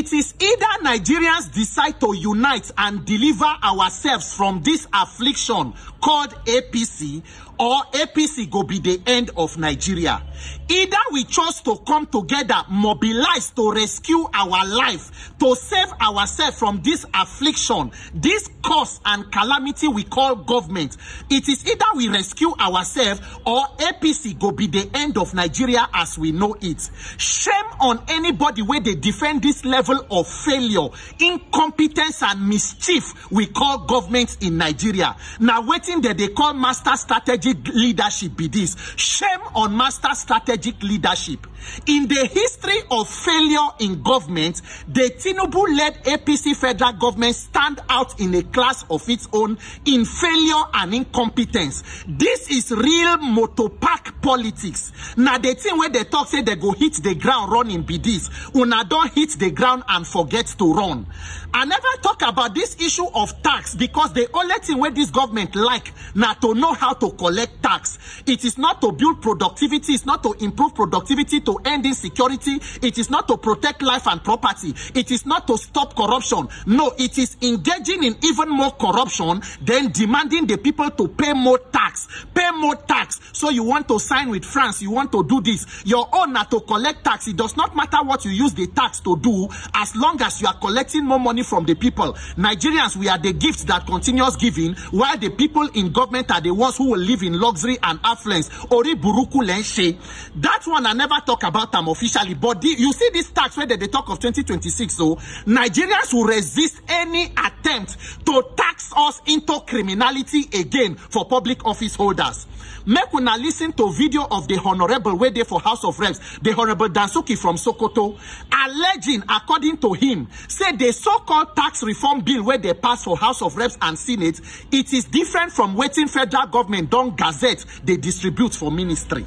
It is either Nigerians decide to unite and deliver ourselves from this affliction called APC, or APC go be the end of Nigeria. Either we chose to come together, mobilize to rescue our life, to save ourselves from this affliction, this curse and calamity we call government. It is either we rescue ourselves or APC go be the end of Nigeria as we know it. Shame on anybody where they defend this level of failure, incompetence and mischief we call government in Nigeria. Now waiting that they call master strategic leadership be this. Shame on master strategic leadership. In the history of failure in government, the Tinubu-led APC federal government stand out in a class of its own in failure and incompetence. This is real motopark politics. Now the thing where they talk say they go hit the ground running be this. Una don't hit the ground and forget to run. I never talk about this issue of tax because the only thing where this government like now to know how to collect tax. It is not to build productivity, it's not to improve productivity, to end insecurity, it is not to protect life and property, it is not to stop corruption. No, it is engaging in even more corruption, then demanding the people to pay more tax. Pay more tax. So you want to sign with France, you want to do this. Your own are to collect tax. It does not matter what you use the tax to do, as long as you are collecting more money from the people. Nigerians, we are the gifts that continues giving, while the people in government are the ones who will live in luxury and affluence. Ori buruku lenshe. That one I never talk about them officially, but you see this tax where they talk of 2026, so Nigerians will resist any attempt to tax us into criminality again for public office holders. Make una listen to video of the honorable way there for House of Reps, the Honorable Dansuki from Sokoto, alleging, according to him, say the so-called tax reform bill where they pass for House of Reps and Senate, it is different from waiting federal government don gazette they distribute for ministry.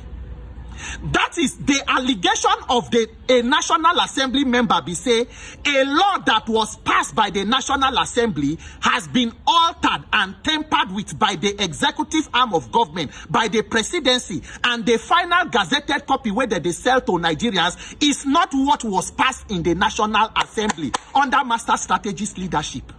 That is the allegation of a National Assembly member be say a law that was passed by the National Assembly has been altered and tampered with by the executive arm of government, by the presidency, and the final gazetted copy where they sell to Nigerians is not what was passed in the National Assembly under master strategist leadership.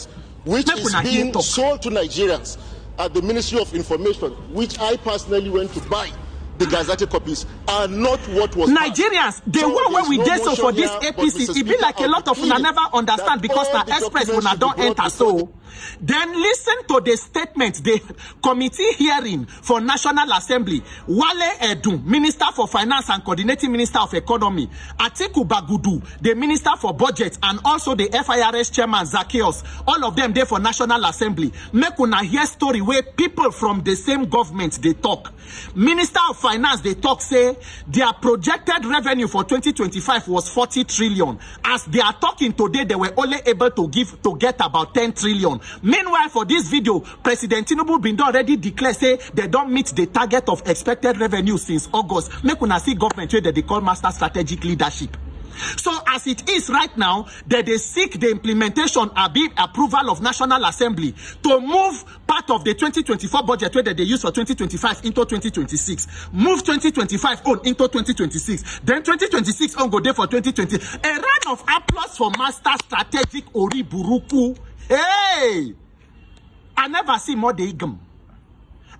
Which is being sold to Nigerians at the Ministry of Information, which I personally went to buy. The gazetted copies are not what was Nigerians, the one where we did so for this APC, it be like a lot of una never understand because the express una don't enter so. Then listen to the statement, the committee hearing for National Assembly. Wale Edun, Minister for Finance and Coordinating Minister of Economy. Atiku Bagudu, the Minister for Budget, and also the FIRS Chairman Zacchaeus. All of them there for National Assembly. Make una hear story where people from the same government they talk. Minister of Finance they talk say their projected revenue for 2025 was 40 trillion. As they are talking today, they were only able to get about 10 trillion. Meanwhile, for this video, President Tinubu been already declared say they don't meet the target of expected revenue since August. Make una see government where they call master strategic leadership. So as it is right now, that they seek the implementation approval of National Assembly to move part of the 2024 budget where they use for 2025 into 2026. Move 2025 on into 2026. Then 2026 on go there for 2020. A round of applause for master strategic Ori Buruku. Hey! I never see more the igam.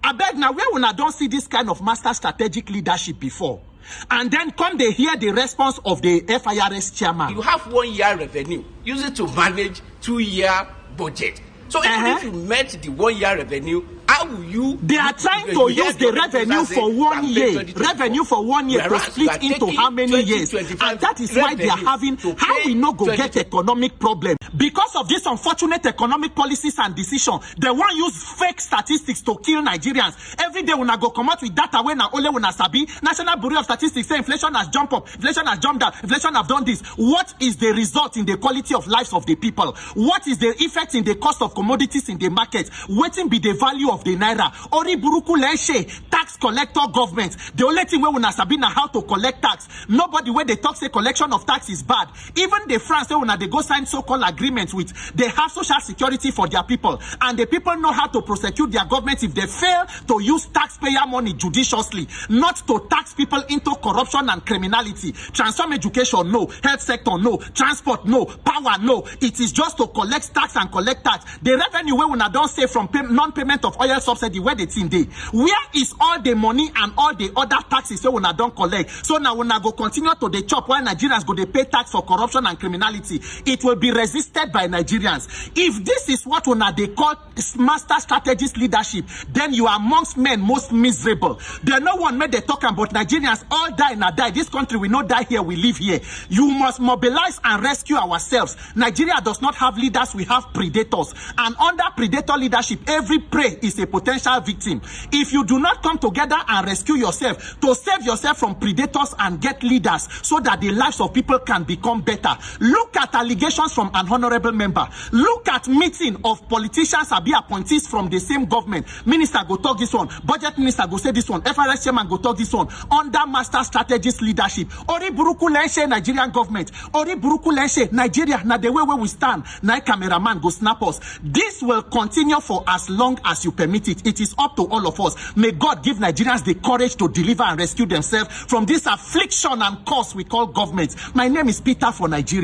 I beg now where when I don't see this kind of master strategic leadership before. And then come they hear the response of the FIRS chairman. You have 1 year revenue. Use it to manage 2-year budget. So even if you met the 1 year revenue, how will you? They are trying to use the revenue for 1 year. Revenue for 1 year to split into how many years? And that is why they are having, how we not go get economic problem. Because of this unfortunate economic policies and decision, they want use fake statistics to kill Nigerians. Every day when I go come out with data when I only when I sabi, National Bureau of Statistics say inflation has jumped up, inflation has jumped down, inflation have done this. What is the result in the quality of lives of the people? What is the effect in the cost of commodities in the market? Waiting be the value of the naira. Ori buruku leshe, tax collector government. The only thing where we sabi na how to collect tax. Nobody where they talk say collection of tax is bad. Even the France say when they go sign so-called agreement agreement with. They have social security for their people, and the people know how to prosecute their government if they fail to use taxpayer money judiciously, not to tax people into corruption and criminality. Transform education, no. Health sector, no. Transport, no. Power, no. It is just to collect tax and collect tax. The revenue we una don't say from non-payment of oil subsidy, where the thing dey? Where is all the money and all the other taxes we una don't collect? So now una go continue to the chop while Nigerians go they pay tax for corruption and criminality. It will be resisted by Nigerians. If this is what una they call master strategist leadership, then you are amongst men most miserable. There no one made they talk about Nigerians all die and die. This country we not die here, we live here. You must mobilize and rescue ourselves. Nigeria does not have leaders, we have predators. And under predator leadership, every prey is a potential victim. If you do not come together and rescue yourself, to save yourself from predators and get leaders so that the lives of people can become better. Look at allegations from an honorable member. Look at meeting of politicians and be appointees from the same government. Minister go talk this one, budget minister go say this one, FRS chairman go talk this one, under master strategist leadership. Ori buruku lenshe Nigerian government. Ori buruku lenshe Nigeria, na the way where we stand. Na cameraman go snap us. This will continue for as long as you permit it. It is up to all of us. May God give Nigerians the courage to deliver and rescue themselves from this affliction and curse we call government. My name is Peter for Nigeria.